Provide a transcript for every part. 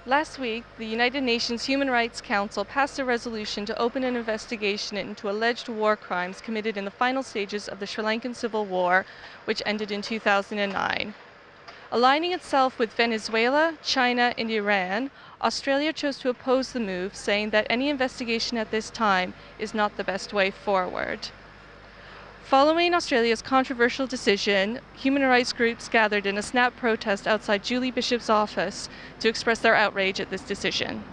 Last week, the United Nations Human Rights Council passed a resolution to open an investigation into alleged war crimes committed in the final stages of the Sri Lankan Civil War, which ended in 2009. Aligning itself with Venezuela, China, and Iran, Australia chose to oppose the move, saying that any investigation at this time is not the best way forward. Following Australia's controversial decision, human rights groups gathered in a snap protest outside Julie Bishop's office to express their outrage at this decision.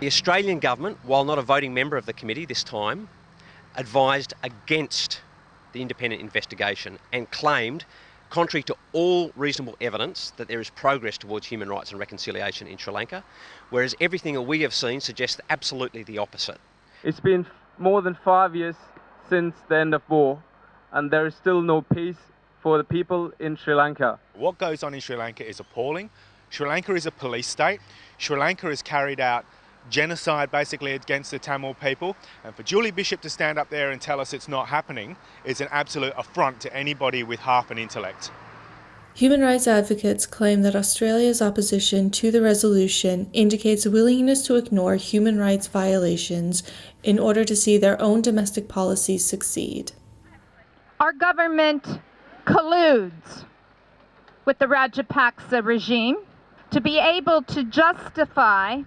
The Australian government, while not a voting member of the committee this time, advised against the independent investigation and claimed, contrary to all reasonable evidence, that there is progress towards human rights and reconciliation in Sri Lanka, whereas everything that we have seen suggests absolutely the opposite. It's been more than 5 years since the end of war, and there is still no peace for the people in Sri Lanka. What goes on in Sri Lanka is appalling. Sri Lanka is a police state. Sri Lanka has carried out genocide basically against the Tamil people, and for Julie Bishop to stand up there and tell us it's not happening is an absolute affront to anybody with half an intellect. Human rights advocates claim that Australia's opposition to the resolution indicates a willingness to ignore human rights violations in order to see their own domestic policies succeed. Our government colludes with the Rajapaksa regime to be able to justify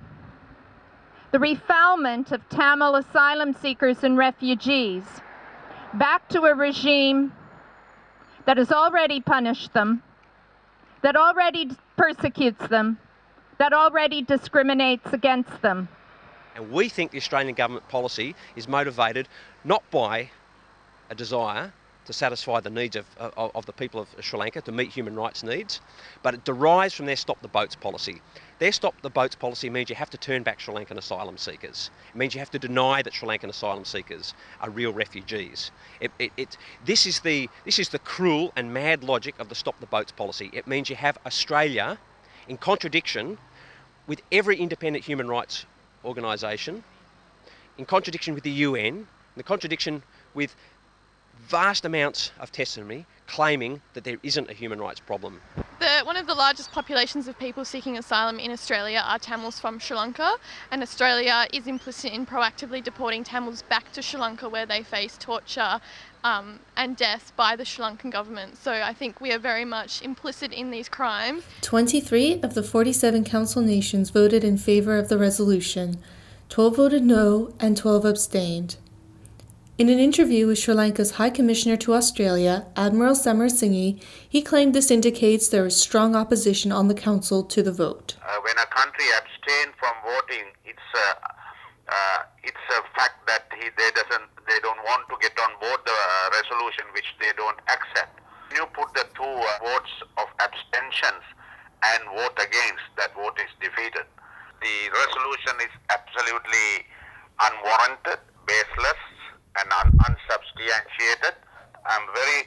the refoulement of Tamil asylum seekers and refugees back to a regime that has already punished them, that already persecutes them, that already discriminates against them. And we think the Australian government policy is motivated not by a desire to satisfy the needs of the people of Sri Lanka, to meet human rights needs, but it derives from their Stop the Boats policy. Their Stop the Boats policy means you have to turn back Sri Lankan asylum seekers. It means you have to deny that Sri Lankan asylum seekers are real refugees. This is the cruel and mad logic of the Stop the Boats policy. It means you have Australia in contradiction with every independent human rights organisation, in contradiction with the UN, in contradiction with vast amounts of testimony claiming that there isn't a human rights problem. One of the largest populations of people seeking asylum in Australia are Tamils from Sri Lanka, and Australia is implicit in proactively deporting Tamils back to Sri Lanka where they face torture and death by the Sri Lankan government. So I think we are very much implicit in these crimes. 23 of the 47 council nations voted in favour of the resolution, 12 voted no and 12 abstained. In an interview with Sri Lanka's High Commissioner to Australia, Admiral Samarsinghe, he claimed this indicates there is strong opposition on the Council to the vote. When a country abstains from voting, it's a fact that they don't want to get on board the resolution which they don't accept. When you put the two votes of abstentions and vote against, that vote is defeated. The resolution is absolutely unwarranted, baseless, and unsubstantiated. I'm very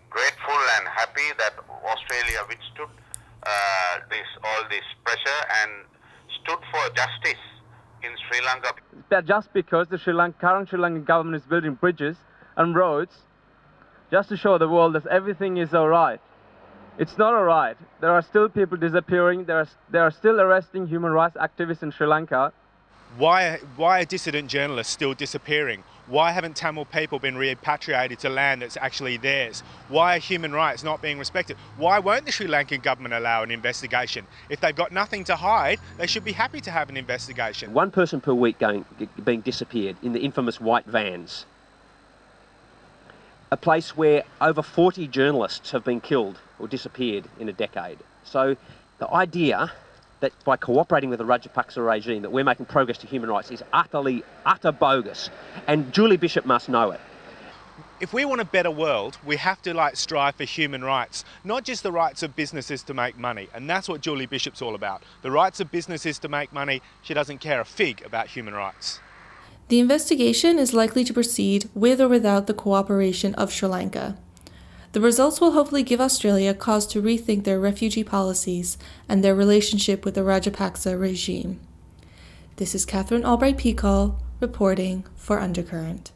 grateful and happy that Australia withstood all this pressure and stood for justice in Sri Lanka. Just because the current Sri Lankan government is building bridges and roads just to show the world that everything is all right. It's not all right. There are still people disappearing. They are still arresting human rights activists in Sri Lanka. Why are dissident journalists still disappearing? Why haven't Tamil people been repatriated to land that's actually theirs? Why are human rights not being respected? Why won't the Sri Lankan government allow an investigation? If they've got nothing to hide, they should be happy to have an investigation. One person per week being disappeared in the infamous white vans. A place where over 40 journalists have been killed or disappeared in a decade. So the idea that by cooperating with the Rajapaksa regime that we're making progress to human rights is utter bogus, and Julie Bishop must know it. If we want a better world, we have to strive for human rights, not just the rights of businesses to make money, and that's what Julie Bishop's all about. The rights of businesses to make money. She doesn't care a fig about human rights. The investigation is likely to proceed with or without the cooperation of Sri Lanka. The results will hopefully give Australia cause to rethink their refugee policies and their relationship with the Rajapaksa regime. This is Catherine Albright-Peacock reporting for Undercurrent.